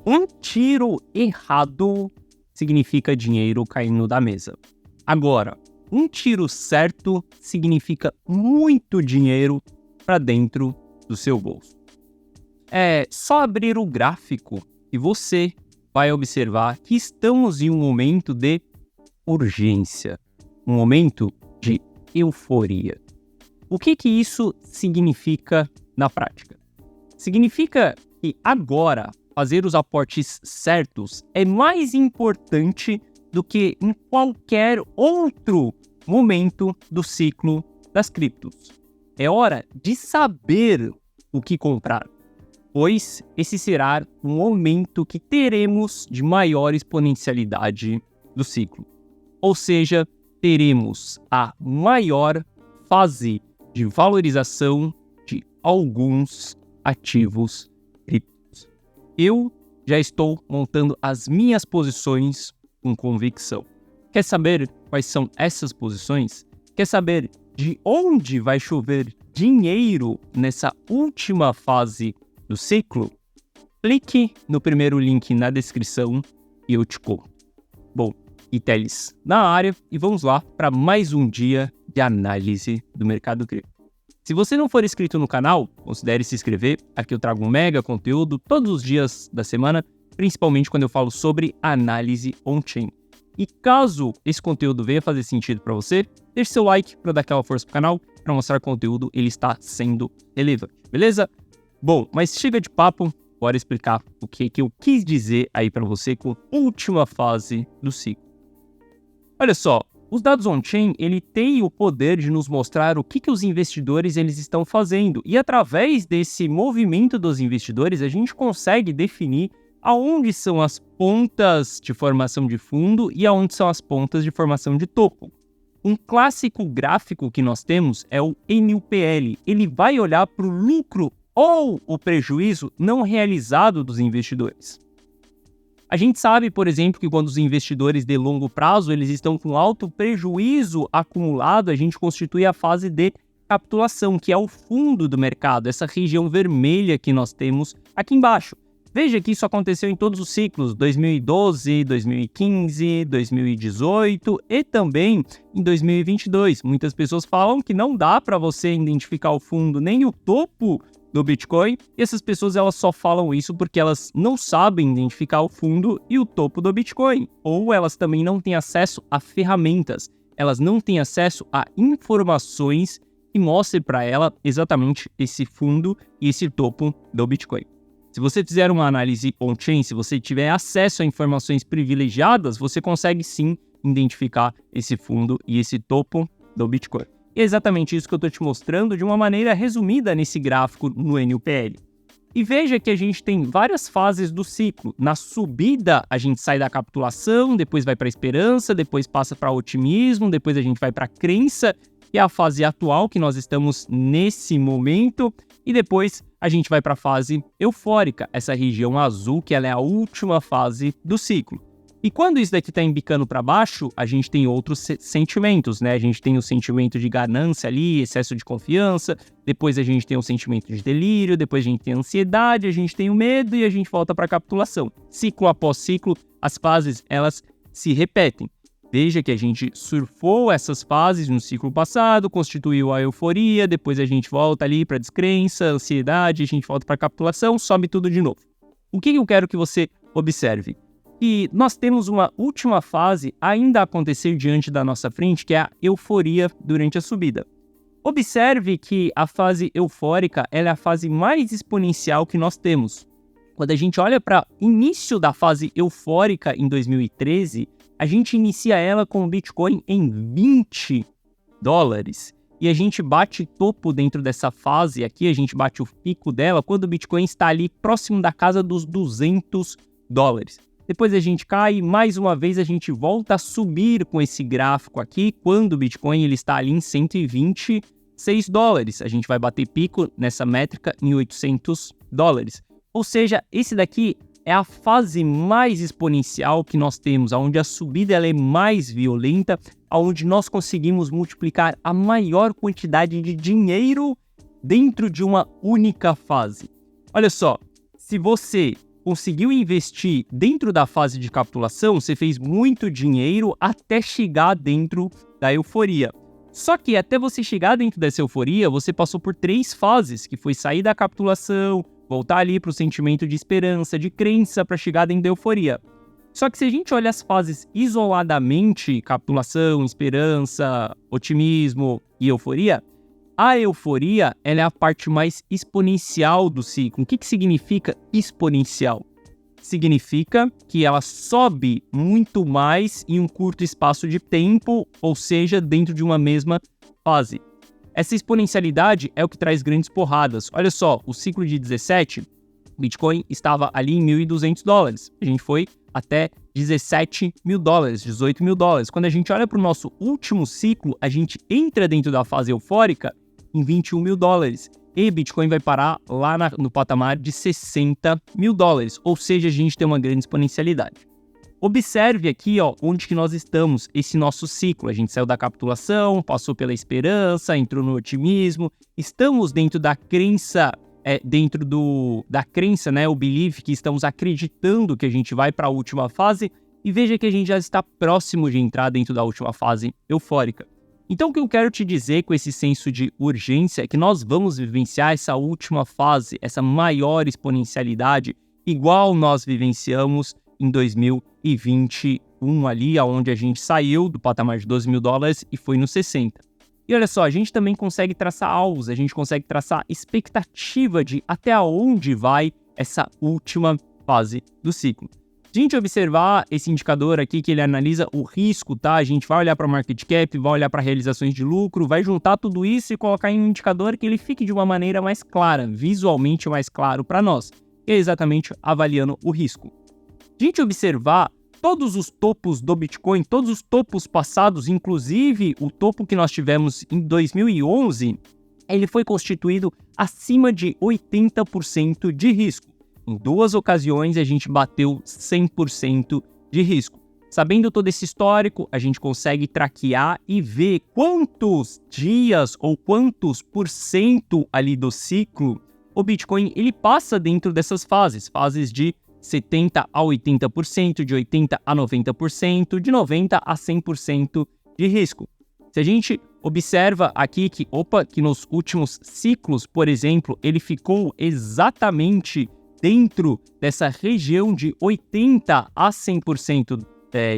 Um tiro errado significa dinheiro caindo da mesa. Agora, um tiro certo significa muito dinheiro para dentro do seu bolso. É só abrir o gráfico e você vai observar que estamos em um momento de urgência, um momento de euforia. O que isso significa na prática? Significa que agora fazer os aportes certos é mais importante do que em qualquer outro momento do ciclo das criptos. É hora de saber o que comprar, pois esse será o momento que teremos de maior exponencialidade do ciclo. Ou seja, teremos a maior fase de valorização de alguns ativos criptos. Eu já estou montando as minhas posições com convicção. Quer saber quais são essas posições? Quer saber de onde vai chover dinheiro nessa última fase do ciclo? Clique no primeiro link na descrição e eu te conto. Bom, Iteles na área e vamos lá para mais um dia de análise do mercado cripto. Se você não for inscrito no canal, considere se inscrever. Aqui eu trago um mega conteúdo todos os dias da semana, principalmente quando eu falo sobre análise on-chain. E caso esse conteúdo venha fazer sentido para você, deixe seu like para dar aquela força pro canal, para mostrar que o conteúdo ele está sendo relevante, beleza? Bom, mas chega de papo, bora explicar o que eu quis dizer aí para você com a última fase do ciclo. Olha só, os dados on-chain, ele tem o poder de nos mostrar o que os investidores eles estão fazendo. E através desse movimento dos investidores, a gente consegue definir aonde são as pontas de formação de fundo e aonde são as pontas de formação de topo. Um clássico gráfico que nós temos é o NUPL. Ele vai olhar para o lucro ou o prejuízo não realizado dos investidores. A gente sabe, por exemplo, que quando os investidores de longo prazo eles estão com alto prejuízo acumulado, a gente constitui a fase de capitulação, que é o fundo do mercado, essa região vermelha que nós temos aqui embaixo. Veja que isso aconteceu em todos os ciclos, 2012, 2015, 2018 e também em 2022. Muitas pessoas falam que não dá para você identificar o fundo nem o topo do Bitcoin, e essas pessoas elas só falam isso porque elas não sabem identificar o fundo e o topo do Bitcoin, ou elas também não têm acesso a ferramentas, elas não têm acesso a informações que mostrem para ela exatamente esse fundo e esse topo do Bitcoin. Se você fizer uma análise on-chain, se você tiver acesso a informações privilegiadas, você consegue sim identificar esse fundo e esse topo do Bitcoin. E é exatamente isso que eu estou te mostrando de uma maneira resumida nesse gráfico no NUPL. E veja que a gente tem várias fases do ciclo. Na subida, a gente sai da capitulação, depois vai para a esperança, depois passa para otimismo, depois a gente vai para a crença, que é a fase atual que nós estamos nesse momento, e depois a gente vai para a fase eufórica, essa região azul, que ela é a última fase do ciclo. E quando isso daqui está embicando para baixo, a gente tem outros sentimentos, né? A gente tem o sentimento de ganância ali, excesso de confiança, depois a gente tem o sentimento de delírio, depois a gente tem a ansiedade, a gente tem o medo e a gente volta para a capitulação. Ciclo após ciclo, as fases, elas se repetem. Veja que a gente surfou essas fases no ciclo passado, constituiu a euforia, depois a gente volta ali para a descrença, ansiedade, a gente volta para a capitulação, sobe tudo de novo. O que eu quero que você observe? E nós temos uma última fase ainda a acontecer diante da nossa frente, que é a euforia durante a subida. Observe que a fase eufórica ela é a fase mais exponencial que nós temos. Quando a gente olha para o início da fase eufórica em 2013, a gente inicia ela com o Bitcoin em $20. E a gente bate topo dentro dessa fase aqui, a gente bate o pico dela quando o Bitcoin está ali próximo da casa dos $200. Depois a gente cai, mais uma vez a gente volta a subir com esse gráfico aqui, quando o Bitcoin ele está ali em $126. A gente vai bater pico nessa métrica em $800. Ou seja, esse daqui é a fase mais exponencial que nós temos, onde a subida ela é mais violenta, onde nós conseguimos multiplicar a maior quantidade de dinheiro dentro de uma única fase. Olha só, se você conseguiu investir dentro da fase de capitulação, você fez muito dinheiro até chegar dentro da euforia. Só que até você chegar dentro dessa euforia, você passou por 3 fases, que foi sair da capitulação, voltar ali para o sentimento de esperança, de crença, para chegar dentro da euforia. Só que se a gente olha as fases isoladamente, capitulação, esperança, otimismo e euforia, a euforia ela é a parte mais exponencial do ciclo. O que significa exponencial? Significa que ela sobe muito mais em um curto espaço de tempo, ou seja, dentro de uma mesma fase. Essa exponencialidade é o que traz grandes porradas. Olha só, o ciclo de 17, Bitcoin estava ali em $1.200. A gente foi até $17 mil, $18 mil. Quando a gente olha para o nosso último ciclo, a gente entra dentro da fase eufórica em $21 mil. E Bitcoin vai parar lá no patamar de $60 mil. Ou seja, a gente tem uma grande exponencialidade. Observe aqui, ó, onde que nós estamos, esse nosso ciclo. A gente saiu da capitulação, passou pela esperança, entrou no otimismo. Estamos dentro da crença, da crença, né, o belief, que estamos acreditando que a gente vai para a última fase. E veja que a gente já está próximo de entrar dentro da última fase eufórica. Então, o que eu quero te dizer com esse senso de urgência é que nós vamos vivenciar essa última fase, essa maior exponencialidade, igual nós vivenciamos em 2021 ali, onde a gente saiu do patamar de $12 mil e foi no 60. E olha só, a gente também consegue traçar alvos, a gente consegue traçar expectativa de até onde vai essa última fase do ciclo. Se a gente observar esse indicador aqui, que ele analisa o risco, tá? A gente vai olhar para market cap, vai olhar para realizações de lucro, vai juntar tudo isso e colocar em um indicador que ele fique de uma maneira mais clara, visualmente mais claro para nós, que é exatamente avaliando o risco. Se a gente observar todos os topos do Bitcoin, todos os topos passados, inclusive o topo que nós tivemos em 2011, ele foi constituído acima de 80% de risco. Em 2 ocasiões, a gente bateu 100% de risco. Sabendo todo esse histórico, a gente consegue traquear e ver quantos dias ou quantos % ali do ciclo o Bitcoin ele passa dentro dessas fases de 70% a 80%, de 80% a 90%, de 90% a 100% de risco. Se a gente observa aqui que nos últimos ciclos, por exemplo, ele ficou exatamente dentro dessa região de 80% a 100%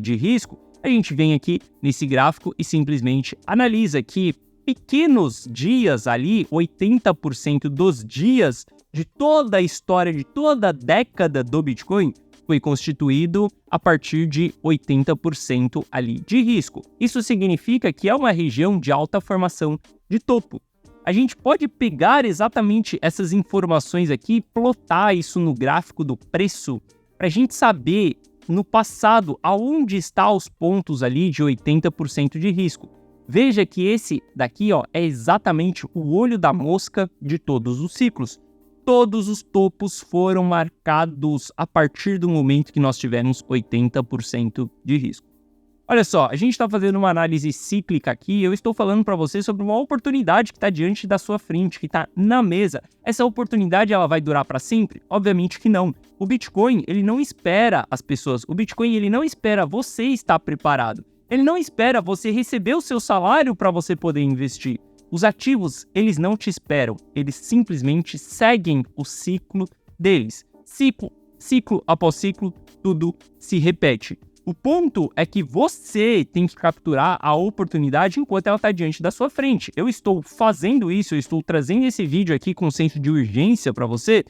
de risco, a gente vem aqui nesse gráfico e simplesmente analisa que pequenos dias ali, 80% dos dias de toda a história, de toda a década do Bitcoin, foi constituído a partir de 80% ali de risco. Isso significa que é uma região de alta formação de topo. A gente pode pegar exatamente essas informações aqui e plotar isso no gráfico do preço para a gente saber no passado aonde está os pontos ali de 80% de risco. Veja que esse daqui é exatamente o olho da mosca de todos os ciclos. Todos os topos foram marcados a partir do momento que nós tivemos 80% de risco. Olha só, a gente está fazendo uma análise cíclica aqui e eu estou falando para você sobre uma oportunidade que está diante da sua frente, que está na mesa. Essa oportunidade ela vai durar para sempre? Obviamente que não. O Bitcoin ele não espera as pessoas, o Bitcoin ele não espera você estar preparado. Ele não espera você receber o seu salário para você poder investir. Os ativos, eles não te esperam, eles simplesmente seguem o ciclo deles. Ciclo após ciclo, tudo se repete. O ponto é que você tem que capturar a oportunidade enquanto ela está diante da sua frente. Eu estou fazendo isso, eu estou trazendo esse vídeo aqui com um senso de urgência para você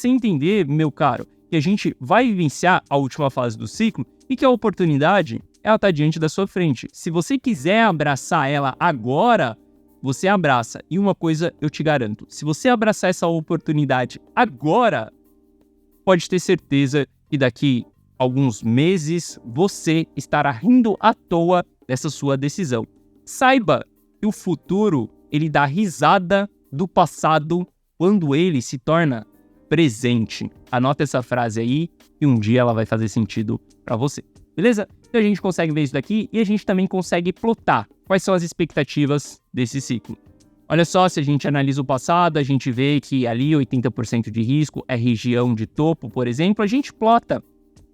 entender, meu caro, que a gente vai vivenciar a última fase do ciclo e que a oportunidade ela está diante da sua frente. Se você quiser abraçar ela agora, você abraça. E uma coisa eu te garanto, se você abraçar essa oportunidade agora, pode ter certeza que daqui alguns meses você estará rindo à toa dessa sua decisão. Saiba que o futuro ele dá risada do passado quando ele se torna presente. Anota essa frase aí e um dia ela vai fazer sentido para você. Beleza? Então a gente consegue ver isso daqui e a gente também consegue plotar quais são as expectativas desse ciclo. Olha só, se a gente analisa o passado, a gente vê que ali 80% de risco é região de topo, por exemplo. A gente plota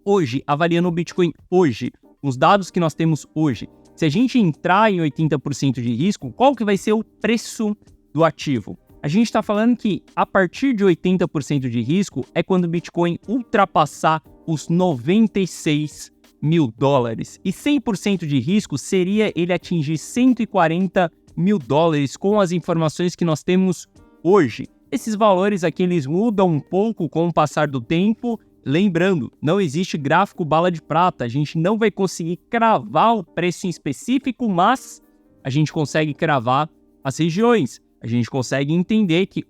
hoje, avaliando o Bitcoin hoje, os dados que nós temos hoje. Se a gente entrar em 80% de risco, qual que vai ser o preço do ativo? A gente está falando que a partir de 80% de risco é quando o Bitcoin ultrapassar os 96 mil dólares. E 100% de risco seria ele atingir 140 mil dólares com as informações que nós temos hoje. Esses valores aqui eles mudam um pouco com o passar do tempo. Lembrando, não existe gráfico bala de prata, a gente não vai conseguir cravar o preço em específico, mas a gente consegue cravar as regiões. A gente consegue entender que,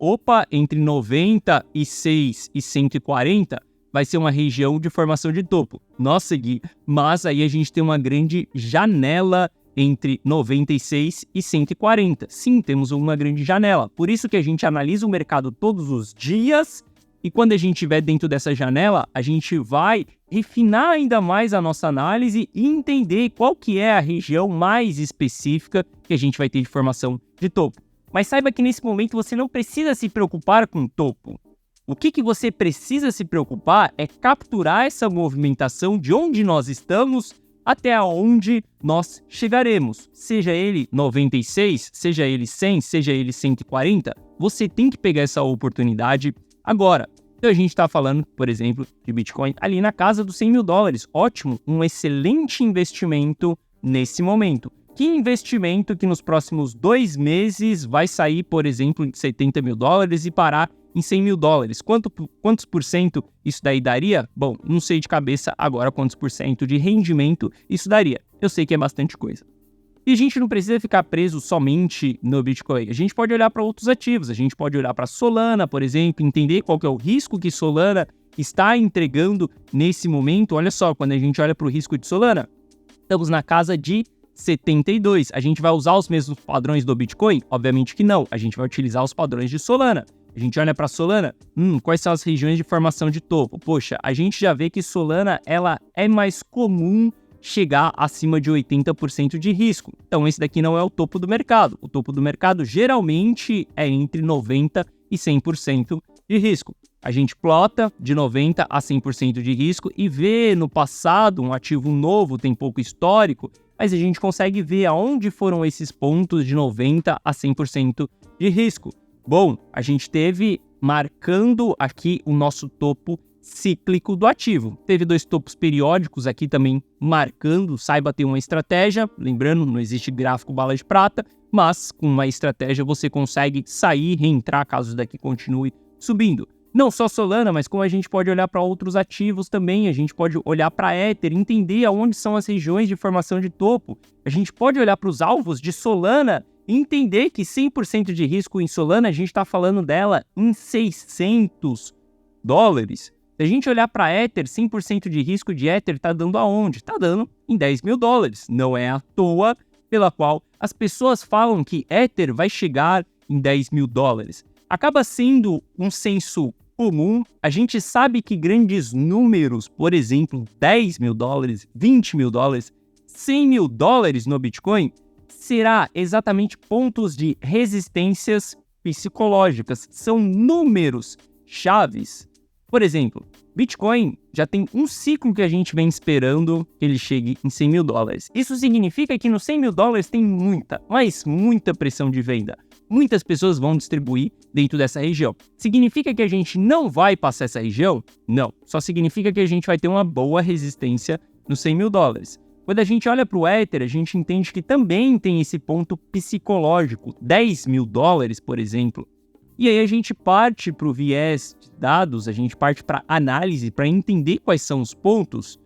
entre 96 e 140 vai ser uma região de formação de topo. Nossa, Gui, mas aí a gente tem uma grande janela entre 96 e 140. Sim, temos uma grande janela. Por isso que a gente analisa o mercado todos os dias e quando a gente estiver dentro dessa janela, a gente vai refinar ainda mais a nossa análise e entender qual que é a região mais específica que a gente vai ter de formação de topo. Mas saiba que nesse momento você não precisa se preocupar com o topo. O que você precisa se preocupar é capturar essa movimentação de onde nós estamos até onde nós chegaremos. Seja ele 96, seja ele 100, seja ele 140, você tem que pegar essa oportunidade agora. Então a gente está falando, por exemplo, de Bitcoin ali na casa dos 100 mil dólares. Ótimo, um excelente investimento nesse momento. Que investimento que nos próximos 2 meses vai sair, por exemplo, de 70 mil dólares e parar em 100 mil dólares. Quantos por cento isso daí daria? Bom, não sei de cabeça agora quantos por cento de rendimento isso daria. Eu sei que é bastante coisa. E a gente não precisa ficar preso somente no Bitcoin. A gente pode olhar para outros ativos. A gente pode olhar para Solana, por exemplo, entender qual que é o risco que Solana está entregando nesse momento. Olha só, quando a gente olha para o risco de Solana, estamos na casa de 72. A gente vai usar os mesmos padrões do Bitcoin? Obviamente que não. A gente vai utilizar os padrões de Solana. A gente olha para Solana, quais são as regiões de formação de topo? Poxa, a gente já vê que Solana ela é mais comum chegar acima de 80% de risco. Então esse daqui não é o topo do mercado. O topo do mercado geralmente é entre 90% e 100% de risco. A gente plota de 90% a 100% de risco e vê no passado um ativo novo, tem pouco histórico, mas a gente consegue ver aonde foram esses pontos de 90% a 100% de risco. Bom, a gente teve marcando aqui o nosso topo cíclico do ativo. Teve 2 topos periódicos aqui também marcando, saiba ter uma estratégia. Lembrando, não existe gráfico bala de prata, mas com uma estratégia você consegue sair, reentrar caso isso daqui continue subindo. Não só Solana, mas como a gente pode olhar para outros ativos também, a gente pode olhar para Ether, entender aonde são as regiões de formação de topo. A gente pode olhar para os alvos de Solana e entender que 100% de risco em Solana, a gente está falando dela em 600 dólares. Se a gente olhar para Ether, 100% de risco de Ether está dando aonde? Está dando em 10 mil dólares. Não é à toa pela qual as pessoas falam que Ether vai chegar em 10 mil dólares. Acaba sendo um senso comum. A gente sabe que grandes números, por exemplo, 10 mil dólares, 20 mil dólares, 100 mil dólares no Bitcoin, será exatamente pontos de resistências psicológicas. São números chaves. Por exemplo, Bitcoin já tem um ciclo que a gente vem esperando que ele chegue em 100 mil dólares. Isso significa que nos 100 mil dólares tem muita, mas muita pressão de venda. Muitas pessoas vão distribuir dentro dessa região. Significa que a gente não vai passar essa região? Não. Só significa que a gente vai ter uma boa resistência nos 100 mil dólares. Quando a gente olha para o Ether, a gente entende que também tem esse ponto psicológico. 10 mil dólares, por exemplo. E aí a gente parte para o viés de dados, a gente parte para análise, para entender quais são os pontos.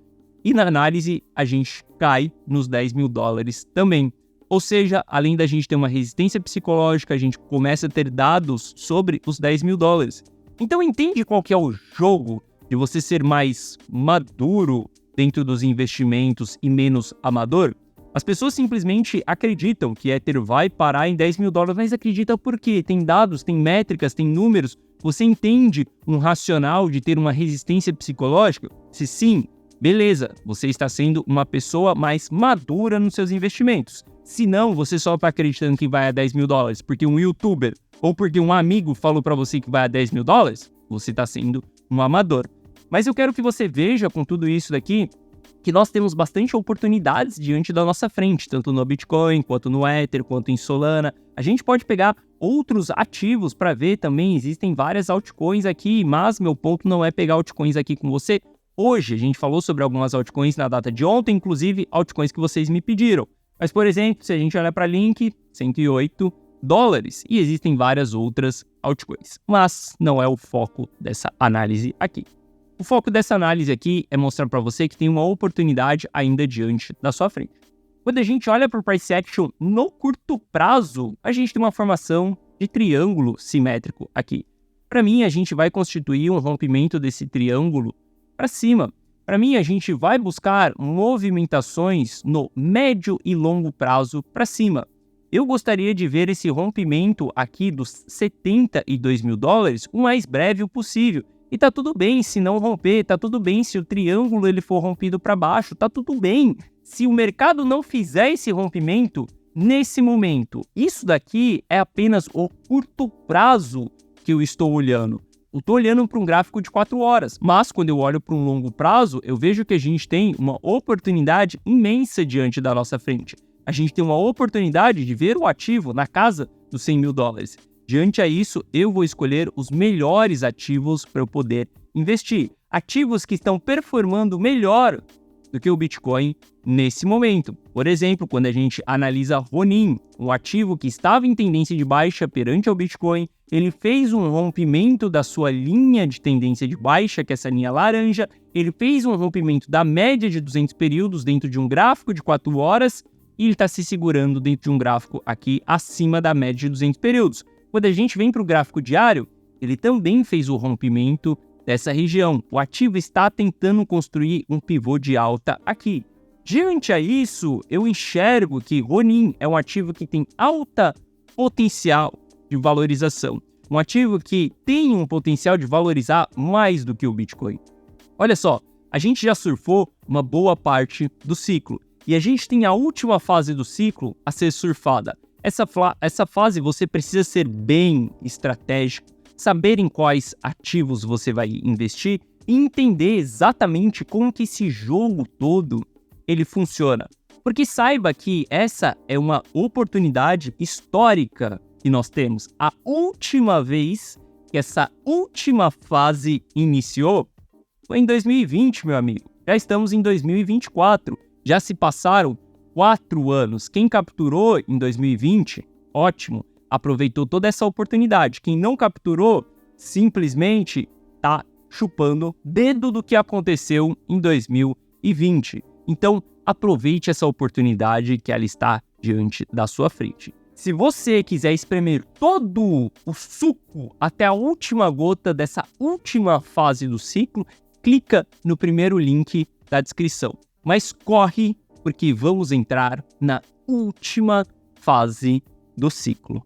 E na análise, a gente cai nos 10 mil dólares também. Ou seja, além da gente ter uma resistência psicológica, a gente começa a ter dados sobre os 10 mil dólares. Então entende qual que é o jogo de você ser mais maduro dentro dos investimentos e menos amador? As pessoas simplesmente acreditam que Ether vai parar em 10 mil dólares, mas acreditam por quê? Tem dados, tem métricas, tem números. Você entende um racional de ter uma resistência psicológica? Se sim, beleza, você está sendo uma pessoa mais madura nos seus investimentos. Se não, você só está acreditando que vai a $10.000 porque um youtuber ou porque um amigo falou para você que vai a $10.000, você está sendo um amador. Mas eu quero que você veja com tudo isso daqui que nós temos bastante oportunidades diante da nossa frente, tanto no Bitcoin, quanto no Ether, quanto em Solana. A gente pode pegar outros ativos para ver também, existem várias altcoins aqui, mas meu ponto não é pegar altcoins aqui com você. Hoje a gente falou sobre algumas altcoins na data de ontem, inclusive altcoins que vocês me pediram. Mas, por exemplo, se a gente olhar para Link, $108, e existem várias outras altcoins. Mas não é o foco dessa análise aqui. O foco dessa análise aqui é mostrar para você que tem uma oportunidade ainda diante da sua frente. Quando a gente olha para o price action no curto prazo, a gente tem uma formação de triângulo simétrico aqui. Para mim, a gente vai constituir um rompimento desse triângulo para cima. Para mim, a gente vai buscar movimentações no médio e longo prazo para cima. Eu gostaria de ver esse rompimento aqui dos $72.000 o mais breve possível. E tá tudo bem se não romper, tá tudo bem se o triângulo ele for rompido para baixo, tá tudo bem se o mercado não fizer esse rompimento nesse momento. Isso daqui é apenas o curto prazo que eu estou olhando. Eu estou olhando para um gráfico de 4 horas, mas quando eu olho para um longo prazo, eu vejo que a gente tem uma oportunidade imensa diante da nossa frente. A gente tem uma oportunidade de ver o ativo na casa dos $100.000. Diante a isso, eu vou escolher os melhores ativos para eu poder investir. Ativos que estão performando melhor do que o Bitcoin nesse momento. Por exemplo, quando a gente analisa Ronin, um ativo que estava em tendência de baixa perante ao Bitcoin, ele fez um rompimento da sua linha de tendência de baixa, que é essa linha laranja, ele fez um rompimento da média de 200 períodos dentro de um gráfico de 4 horas e ele está se segurando dentro de um gráfico aqui acima da média de 200 períodos. Quando a gente vem para o gráfico diário, ele também fez o rompimento dessa região. O ativo está tentando construir um pivô de alta aqui. Diante a isso, eu enxergo que Ronin é um ativo que tem alta potencial de valorização. Um ativo que tem um potencial de valorizar mais do que o Bitcoin. Olha só, a gente já surfou uma boa parte do ciclo. E a gente tem a última fase do ciclo a ser surfada. Essa fase você precisa ser bem estratégico, saber em quais ativos você vai investir e entender exatamente como que esse jogo todo ele funciona. Porque saiba que essa é uma oportunidade histórica que nós temos. A última vez que essa última fase iniciou foi em 2020, meu amigo. Já estamos em 2024. Já se passaram 4 anos. Quem capturou em 2020, ótimo, aproveitou toda essa oportunidade. Quem não capturou, simplesmente está chupando dedo do que aconteceu em 2020. Então, aproveite essa oportunidade que ela está diante da sua frente. Se você quiser espremer todo o suco até a última gota dessa última fase do ciclo, clica no primeiro link da descrição. Mas corre, porque vamos entrar na última fase do ciclo.